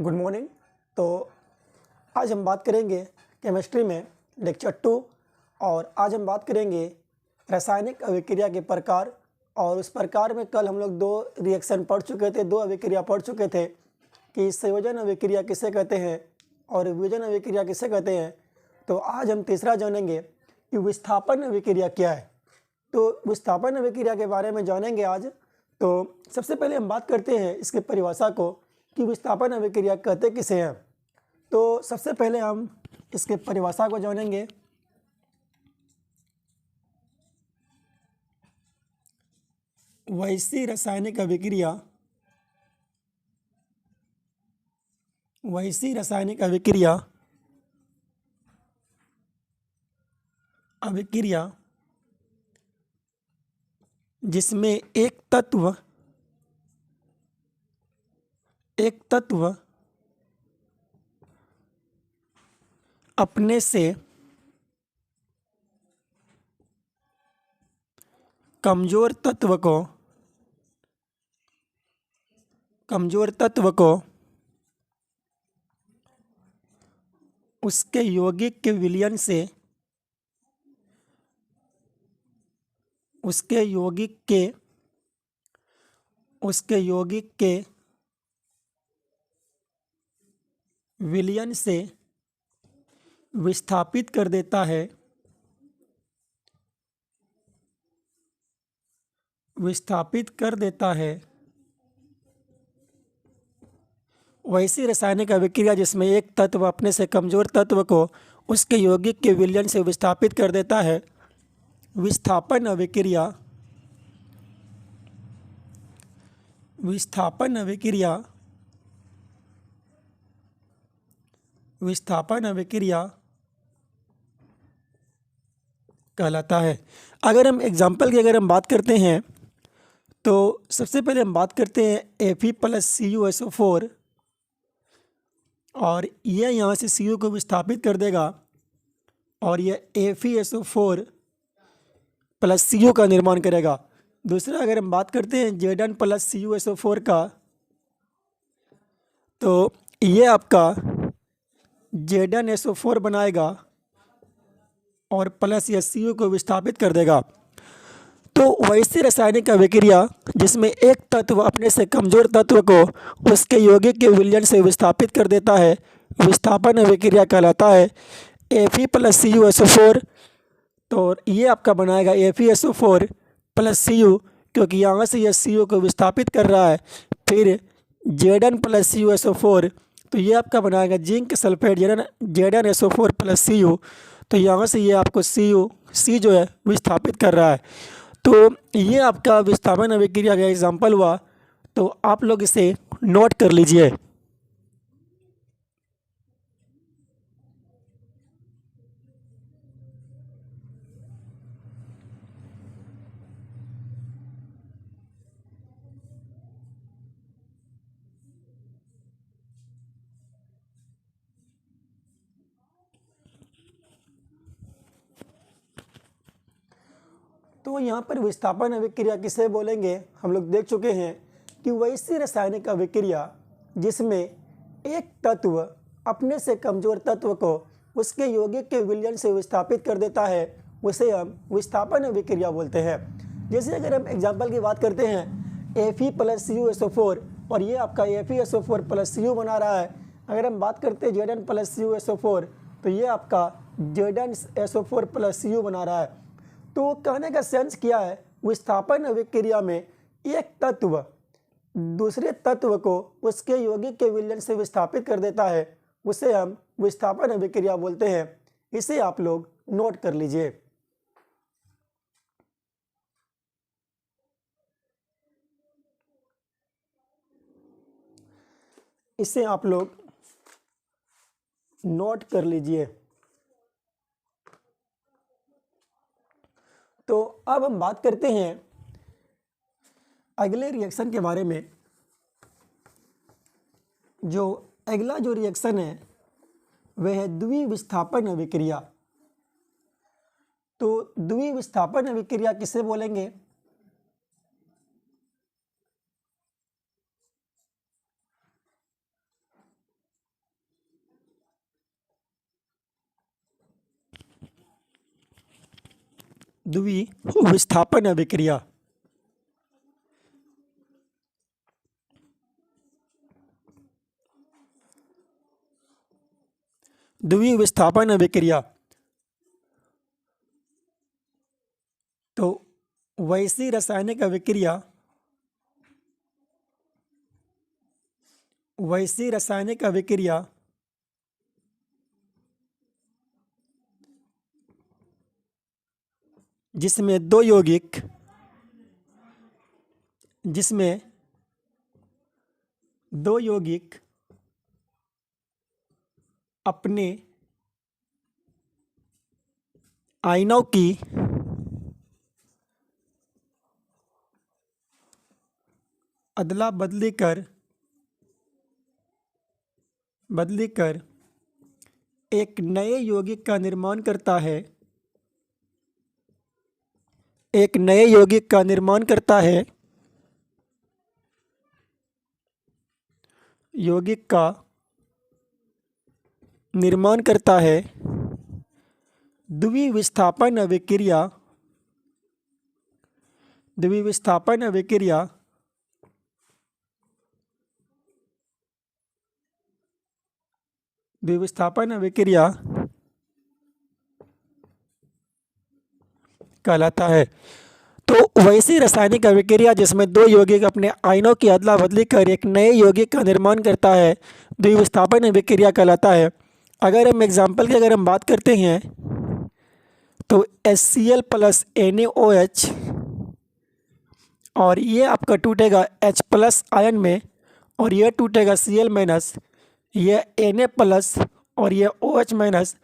Good morning. तो आज हम बात करेंगे केमिस्ट्री में लेक्चर 2 और आज हम बात करेंगे रासायनिक अभिक्रिया के प्रकार। और उस प्रकार में कल हम लोग दो रिएक्शन पढ़ चुके थे, दो अभिक्रिया पढ़ चुके थे कि संयोजन अभिक्रिया किसे कहते हैं और वियोजन अभिक्रिया किसे कहते हैं। तो आज हम तीसरा जानेंगे कि विस्थापन अभिक्रिया क्या है। तो विस्थापन अभिक्रिया के बारे में जानेंगे आज। तो सबसे पहले हम बात करते हैं इसके परिभाषा को कि विस्थापन अभिक्रिया कहते किसे हैं। तो सबसे पहले हम इसके परिभाषा को जानेंगे। वैसी रासायनिक अभिक्रिया जिसमें एक तत्व अपने से कमजोर तत्व को उसके यौगिक के विलयन से विस्थापित कर देता है। वैसी रासायनिक अभिक्रिया जिसमें एक तत्व अपने से कमजोर तत्व को उसके यौगिक के विलयन से विस्थापित कर देता है, विस्थापन अभिक्रिया कहलाता है। अगर हम एग्जाम्पल की अगर हम बात करते हैं तो सबसे पहले हम बात करते हैं Fe+CuSO4 और यह यहाँ से Cu को विस्थापित कर देगा और यह FeSO4 प्लस Cu का निर्माण करेगा। दूसरा अगर हम बात करते हैं Zn+CuSO4 का, तो ये आपका ZnSO4 बनाएगा और प्लस यह Cu को विस्थापित कर देगा। तो वैसी रासायनिक अभिक्रिया जिसमें एक तत्व अपने से कमजोर तत्व को उसके यौगिक के विलयन से विस्थापित कर देता है, विस्थापन अभिक्रिया कहलाता है। Fe+CuSO4, तो ये आपका बनाएगा FeSO4 प्लस Cu, क्योंकि यहाँ से यह Cu को विस्थापित कर रहा है। फिर Zn+CuSO4, तो ये आपका बनाएगा zinc sulphate ZnSO4 plus Cu, तो यहाँ से ये आपको C जो है विस्थापित कर रहा है। तो ये आपका विस्थापन अभिक्रिया का एग्जाम्पल हुआ। तो आप लोग इसे नोट कर लीजिए। तो यहाँ पर विस्थापन अभिक्रिया किसे बोलेंगे हम लोग देख चुके हैं कि वैसी रासायनिक अभिक्रिया जिसमें एक तत्व अपने से कमजोर तत्व को उसके यौगिक के विलयन से विस्थापित कर देता है, उसे हम विस्थापन अभिक्रिया बोलते हैं। जैसे अगर हम एग्जाम्पल की बात करते हैं Fe+CuSO4 और ये आपका FeSO4 प्लस Cu बना रहा है। अगर हम बात करते हैं Zn+CuSO4, तो ये आपका ZnSO4 प्लस Cu बना रहा है। तो कहने का सेंस क्या है, विस्थापन अभिक्रिया में एक तत्व दूसरे तत्व को उसके यौगिक के विलयन से विस्थापित कर देता है, उसे हम विस्थापन अभिक्रिया बोलते हैं। इसे आप लोग नोट कर लीजिए। इसे आप लोग नोट कर लीजिए। तो अब हम बात करते हैं अगले रिएक्शन के बारे में। जो अगला जो रिएक्शन है वह है द्विविस्थापन अभिक्रिया। तो द्विविस्थापन अभिक्रिया किसे बोलेंगे? द्विविस्थापन अभिक्रिया। द्विविस्थापन अभिक्रिया तो वैसी रासायनिक अभिक्रिया जिसमें दो यौगिक अपने आयनों की अदला बदली कर एक नए यौगिक का निर्माण करता है, द्विविस्थापन अभिक्रिया कहलाता है। तो वैसी रासायनिक अभिक्रिया जिसमें दो यौगिक अपने आयनों की अदला बदली कर एक नए यौगिक का निर्माण करता है, द्विविस्थापन अभिक्रिया कहलाता है। अगर हम एग्जाम्पल की बात करते हैं तो HCl प्लस NaOH और ये आपका टूटेगा H प्लस आयन में और यह टूटेगा Cl माइनस, यह Na प्लस और यह OH माइनस।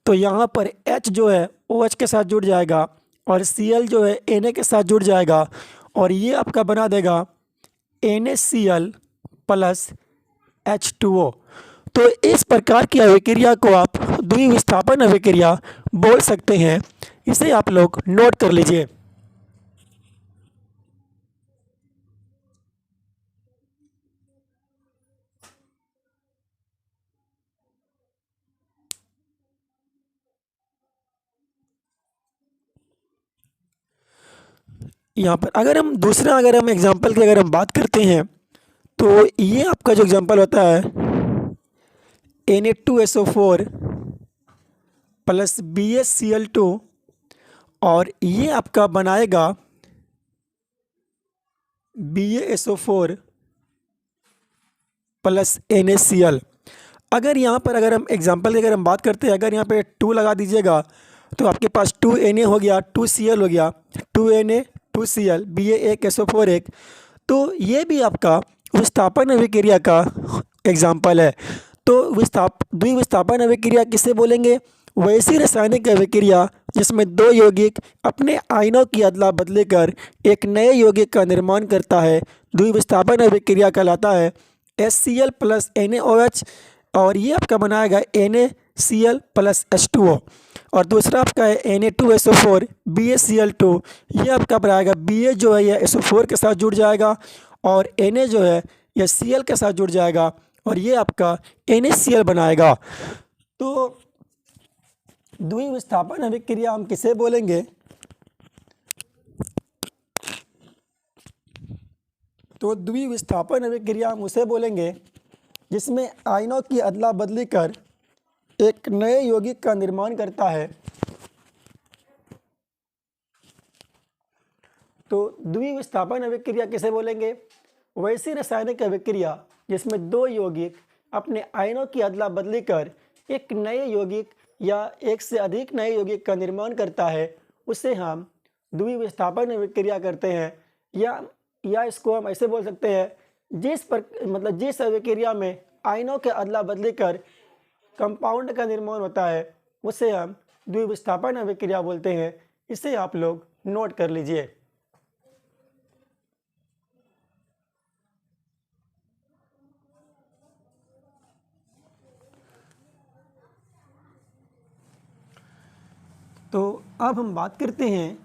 तो यहाँ पर H जो है OH के साथ जुड़ जाएगा और Cl जो है Na के साथ जुड़ जाएगा और ये आपका बना देगा NaCl प्लस H2O। तो इस प्रकार की अभिक्रिया को आप द्विविस्थापन अभिक्रिया बोल सकते हैं। इसे आप लोग नोट कर लीजिए। यहाँ पर अगर हम एग्जाम्पल की बात करते हैं तो ये आपका जो एग्जाम्पल होता है Na2SO4 प्लस BaCl2 और ये आपका बनाएगा BaSO4 प्लस NaCl। अगर यहाँ पर हम एग्जाम्पल की बात करते हैं, अगर यहाँ पे 2 लगा दीजिएगा तो आपके पास 2Na हो गया, 2Cl हो गया, 2Na 2Cl Ba1SO4 1। तो ये भी आपका विस्थापन अभिक्रिया का एग्जाम्पल है। तो द्विविस्थापन अभिक्रिया किसे बोलेंगे? वैसी रासायनिक अभिक्रिया जिसमें दो यौगिक अपने आयनों की अदला बदली कर एक नए यौगिक का निर्माण करता है, द्विविस्थापन अभिक्रिया कहलाता है। HCl प्लस NaOH और ये आपका बनाएगा NaCl प्लस H2O और दूसरा आपका है Na2SO4 BaCl2। ये आपका बनाएगा Ba जो है यह SO4 के साथ जुड़ जाएगा और Na जो है यह Cl के साथ जुड़ जाएगा और ये आपका NaCl बनाएगा। तो द्विविस्थापन अभिक्रिया हम किसे बोलेंगे? तो द्विविस्थापन अभिक्रिया हम उसे बोलेंगे जिसमें आयनों की अदला बदली कर एक नए यौगिक का निर्माण करता है। तो द्विविस्थापन अभिक्रिया किसे बोलेंगे? वैसी रासायनिक अभिक्रिया जिसमें दो यौगिक अपने आयनों की अदला बदली कर एक नए यौगिक या एक से अधिक नए यौगिक का निर्माण करता है, उसे हम द्विविस्थापन अभिक्रिया करते हैं। या इसको हम ऐसे बोल सकते हैं जिस अभिक्रिया में आयनों के अदला बदली कर कंपाउंड का निर्माण होता है उसे हम द्विविस्थापन अभिक्रिया बोलते हैं। इसे आप लोग नोट कर लीजिए। तो अब हम बात करते हैं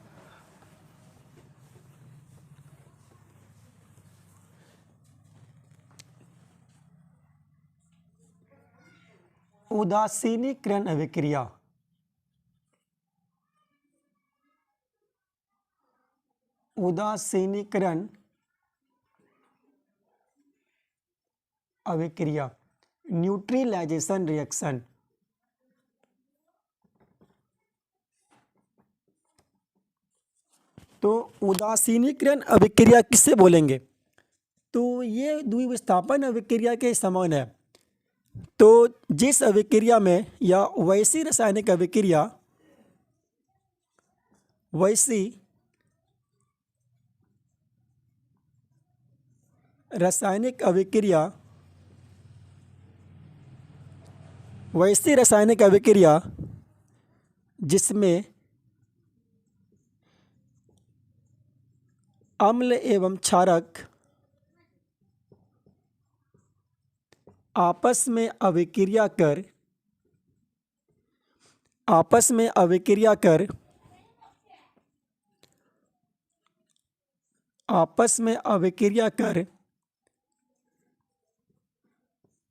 उदासीनीकरण अभिक्रिया। उदासीनीकरण अभिक्रिया, न्यूट्रलाइजेशन रिएक्शन। तो उदासीनीकरण अभिक्रिया किससे बोलेंगे? तो ये द्विविस्थापन अभिक्रिया के समान है। तो जिस अभिक्रिया में या वैसी रासायनिक अभिक्रिया वैसी रासायनिक अभिक्रिया जिसमें अम्ल एवं क्षारक आपस में अभिक्रिया कर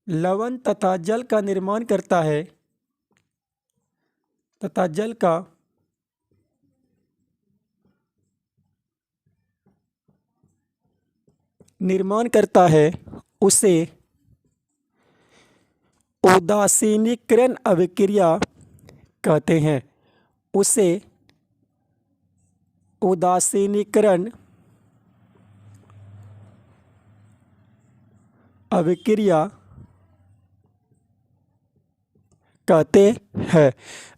लवण तथा जल का निर्माण करता है उसे उदासीनीकरण अभिक्रिया कहते हैं।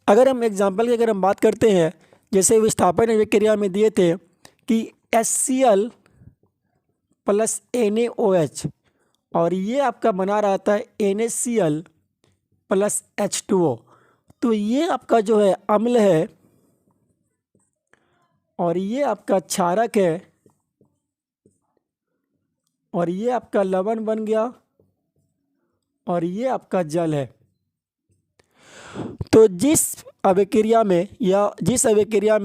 अगर हम एग्जाम्पल की बात करते हैं, जैसे विस्थापन अभिक्रिया में दिए थे कि HCl प्लस NaOH और ये आपका बना रहा था NaCl प्लस H2O। तो ये आपका जो है अम्ल है और ये आपका क्षारक है और ये आपका लवण बन गया और ये आपका जल है। तो जिस अभिक्रिया में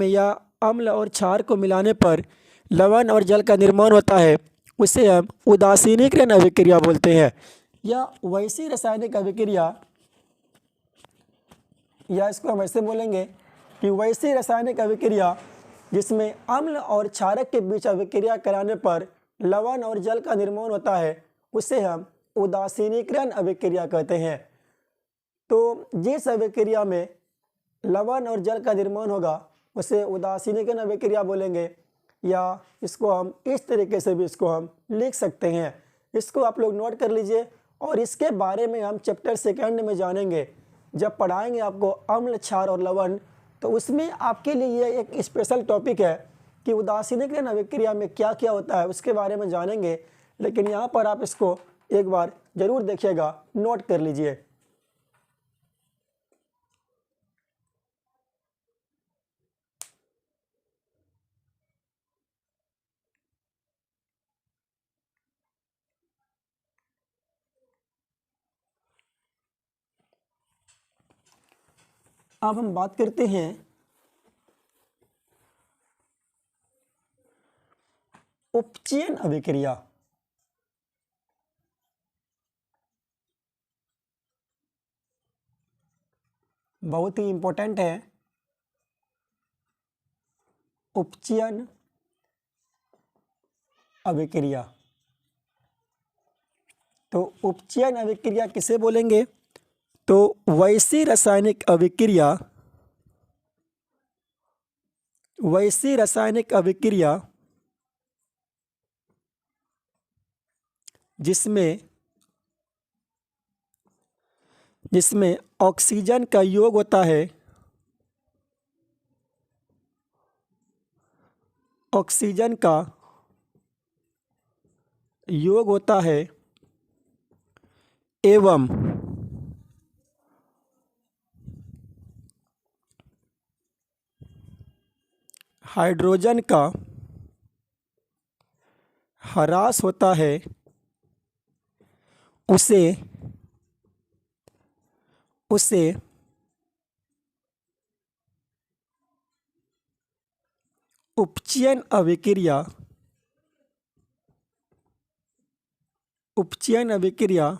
या अम्ल और क्षार को मिलाने पर लवण और जल का निर्माण होता है उसे हम उदासीनीकरण अभिक्रिया बोलते हैं। या वैसी रासायनिक अभिक्रिया, या इसको हम ऐसे बोलेंगे कि वैसी रासायनिक अभिक्रिया जिसमें अम्ल और क्षारक के बीच अभिक्रिया कराने पर लवण और जल का निर्माण होता है उसे हम उदासीनीकरण अभिक्रिया कहते हैं। तो जिस अभिक्रिया में लवण और जल का निर्माण होगा उसे उदासीनीकरण अभिक्रिया बोलेंगे, या इसको हम इस तरीके से भी इसको हम लिख सकते हैं। इसको आप लोग नोट कर लीजिए और इसके बारे में हम चैप्टर 2 में जानेंगे। जब पढ़ाएंगे आपको अम्ल, क्षार और लवण, तो उसमें आपके लिए ये एक स्पेशल टॉपिक है कि उदासीनीकरण अभिक्रिया में क्या क्या होता है उसके बारे में जानेंगे। लेकिन यहाँ पर आप इसको एक बार जरूर देखिएगा, नोट कर लीजिए। अब हम बात करते हैं उपचयन अभिक्रिया। बहुत ही इंपॉर्टेंट है उपचयन अभिक्रिया। तो उपचयन अभिक्रिया किसे बोलेंगे? तो वैसी रासायनिक अभिक्रिया जिसमें ऑक्सीजन का योग होता है एवं हाइड्रोजन का ह्रास होता है उसे उपचयन अभिक्रिया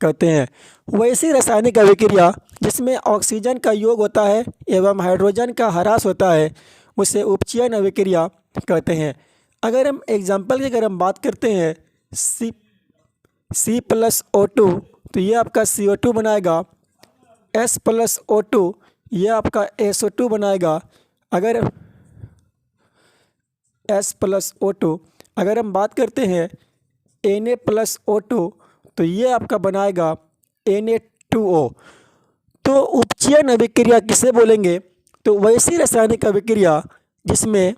कहते हैं। वैसी रासायनिक अभिक्रिया जिसमें ऑक्सीजन का योग होता है एवं हाइड्रोजन का ह्रास होता है उसे उपचयन अभिक्रिया कहते हैं। अगर हम एग्जाम्पल की अगर हम बात करते हैं C+O2 तो ये आपका CO2 बनाएगा। S+O2 ये आपका SO2 बनाएगा। अगर S+O2 अगर हम बात करते हैं Na+O2 तो ये आपका बनाएगा Na2O। तो उपचयन अभिक्रिया किसे बोलेंगे? तो वैसी रासायनिक अभिक्रिया जिसमें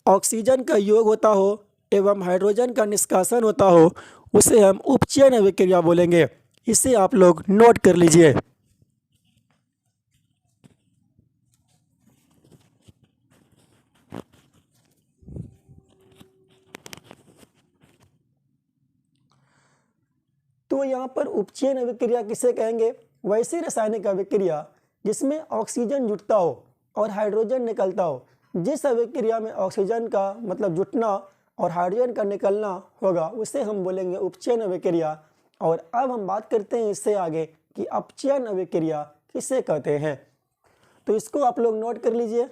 ऑक्सीजन का योग होता हो एवं हाइड्रोजन का निष्कासन होता हो उसे हम उपचयन अभिक्रिया बोलेंगे। इसे आप लोग नोट कर लीजिए। तो यहाँ पर उपचयन अभिक्रिया किसे कहेंगे? वैसी रासायनिक अभिक्रिया जिसमें ऑक्सीजन जुटता हो और हाइड्रोजन निकलता हो। जिस अभिक्रिया में ऑक्सीजन का मतलब जुटना और हाइड्रोजन का निकलना होगा उसे हम बोलेंगे उपचयन अभिक्रिया। और अब हम बात करते हैं इससे आगे कि अपचयन अभिक्रिया किसे कहते हैं। तो इसको आप लोग नोट कर लीजिए।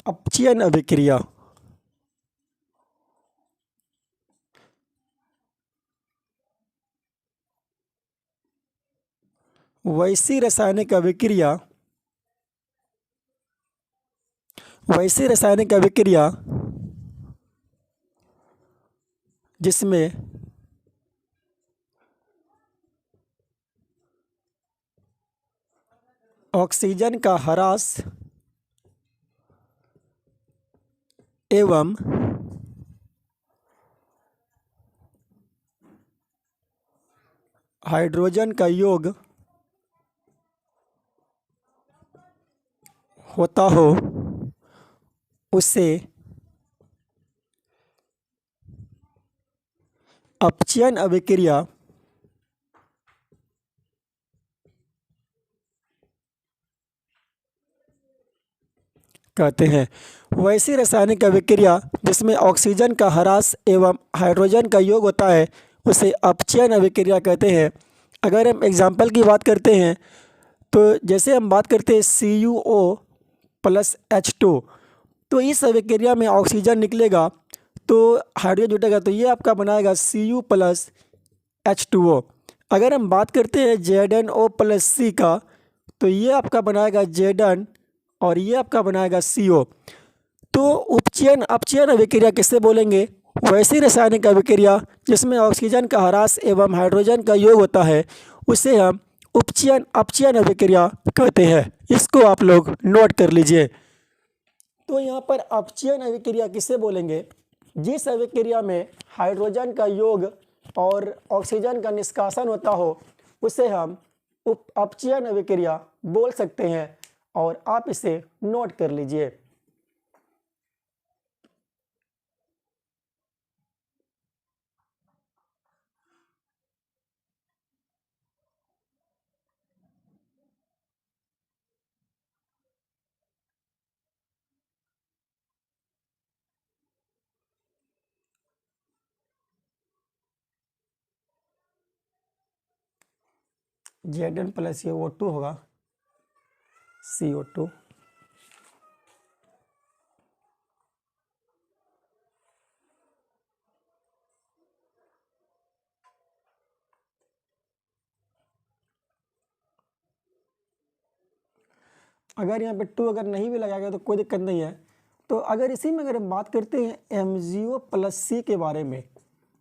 अपचयन अभिक्रिया वैसी रासायनिक अभिक्रिया जिसमें ऑक्सीजन का ह्रास एवं हाइड्रोजन का योग होता हो उसे अपचयन अभिक्रिया कहते हैं। वैसी रासायनिक अभिक्रिया जिसमें ऑक्सीजन का ह्रास एवं हाइड्रोजन का योग होता है उसे अपचयन अभिक्रिया कहते हैं। अगर हम एग्जाम्पल की बात करते हैं तो जैसे हम बात करते हैं CuO+H2 तो इस अभिक्रिया में ऑक्सीजन निकलेगा तो हाइड्रोजन जुटेगा तो ये आपका बनाएगा Cu+H2O। अगर हम बात करते हैं ZnO+C का तो ये आपका बनाएगा Zn और ये आपका बनाएगा CO। तो अपचयन अभिक्रिया किससे बोलेंगे? वैसी रासायनिक अभिक्रिया जिसमें ऑक्सीजन का ह्रास एवं हाइड्रोजन का योग होता है उसे हम अपचयन अभिक्रिया कहते हैं। इसको आप लोग नोट कर लीजिए। तो यहाँ पर अपचयन अभिक्रिया किससे बोलेंगे? जिस अभिक्रिया में हाइड्रोजन का योग और ऑक्सीजन का निष्कासन होता हो उसे हम अपचयन अभिक्रिया बोल सकते हैं और आप इसे नोट कर लीजिए। Zn+ ये O2 होगा CO2। अगर यहाँ पे 2 अगर नहीं भी लगाएगा तो कोई दिक्कत नहीं है। तो अगर इसी में अगर हम बात करते हैं MgO+C के बारे में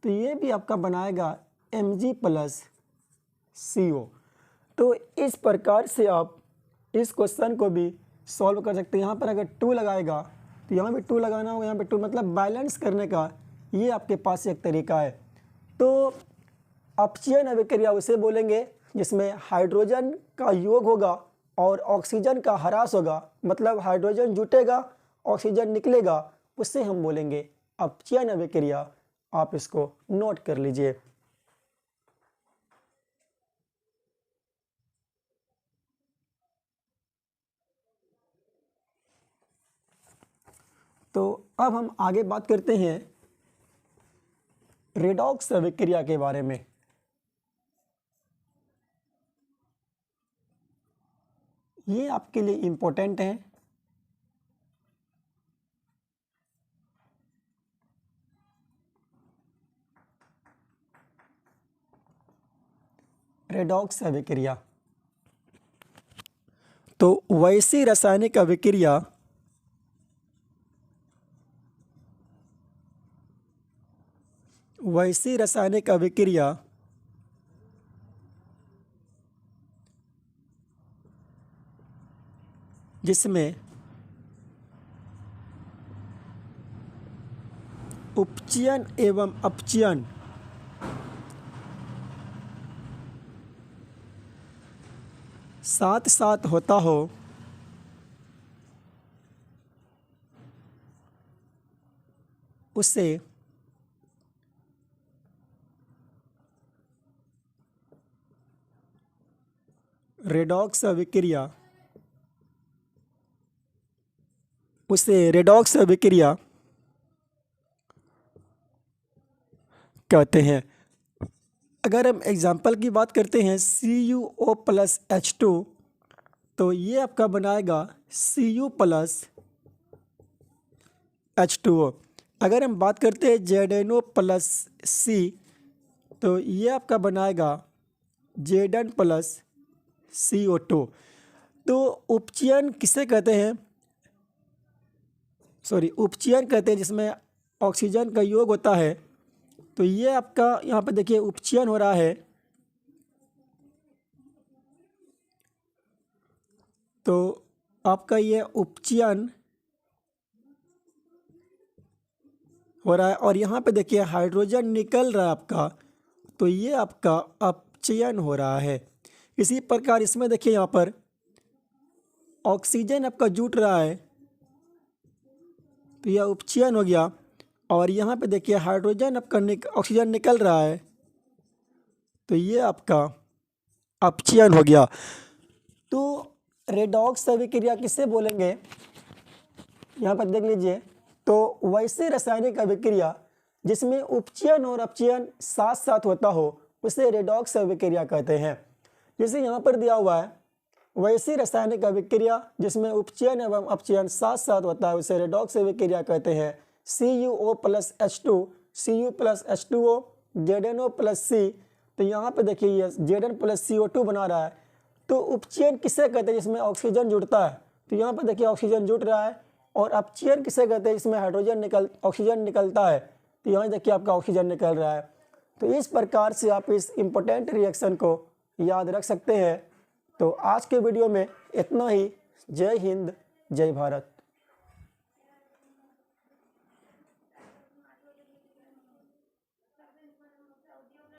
तो ये भी आपका बनाएगा Mg+CO। तो इस प्रकार से आप इस क्वेश्चन को भी सॉल्व कर सकते हैं। यहाँ पर अगर 2 लगाएगा तो यहाँ भी 2 लगाना होगा, यहाँ पे 2 मतलब बैलेंस करने का ये आपके पास एक तरीका है। तो अपचयन अभिक्रिया उसे बोलेंगे जिसमें हाइड्रोजन का योग होगा और ऑक्सीजन का ह्रास होगा, मतलब हाइड्रोजन जुटेगा ऑक्सीजन निकलेगा उसे हम बोलेंगे अपचयन अभिक्रिया। आप इसको नोट कर लीजिए। तो अब हम आगे बात करते हैं रेडॉक्स अभिक्रिया के बारे में। ये आपके लिए इंपॉर्टेंट है। रेडॉक्स अभिक्रिया तो वैसी रासायनिक अभिक्रिया जिसमें उपचयन एवं अपचयन साथ साथ होता हो, उसे रेडॉक्स अभिक्रिया कहते हैं। अगर हम एग्जाम्पल की बात करते हैं CuO प्लस H2, तो ये आपका बनाएगा Cu प्लस H2O। अगर हम बात करते हैं ZnO प्लस C, तो ये आपका बनाएगा Zn प्लस CO2। तो उपचयन किसे कहते हैं? उपचयन कहते हैं जिसमें ऑक्सीजन का योग होता है। तो ये आपका यहाँ पे देखिए उपचयन हो रहा है। तो आपका ये उपचयन हो रहा है और यहाँ पे देखिए हाइड्रोजन निकल रहा है आपका, तो ये आपका अपचयन हो रहा है। इसी प्रकार इसमें देखिए यहाँ पर ऑक्सीजन आपका जुट रहा है, तो यह उपचयन हो गया। और यहाँ पे देखिए हाइड्रोजन आपका ऑक्सीजन निकल रहा है, तो ये आपका अपचयन हो गया। तो रेडॉक्स अभिक्रिया किससे बोलेंगे? यहाँ पर देख लीजिए। तो वैसे रासायनिक अभिक्रिया जिसमें उपचयन और अपचयन साथ साथ होता हो, उसे रेडॉक्स अभिक्रिया कहते हैं। जैसे यहाँ पर दिया हुआ है, वैसी रासायनिक अभिक्रिया जिसमें उपचयन एवं अपचयन साथ साथ होता है, उसे रेडॉक्स अभिक्रिया कहते हैं। CuO plus H2, Cu plus H2O, ZnO plus C। तो यहाँ पे देखिए ये Zn प्लस CO2 बना रहा है। तो उपचयन किसे कहते हैं? जिसमें ऑक्सीजन जुड़ता है। तो यहाँ पे देखिए ऑक्सीजन जुट रहा है। और अपचयन किसे कहते हैं? जिसमें ऑक्सीजन निकलता है। तो यहाँ देखिए आपका ऑक्सीजन निकल रहा है। तो इस प्रकार से आप इस इम्पोर्टेंट रिएक्शन को याद रख सकते हैं। तो आज के वीडियो में इतना ही। जय हिंद, जय भारत।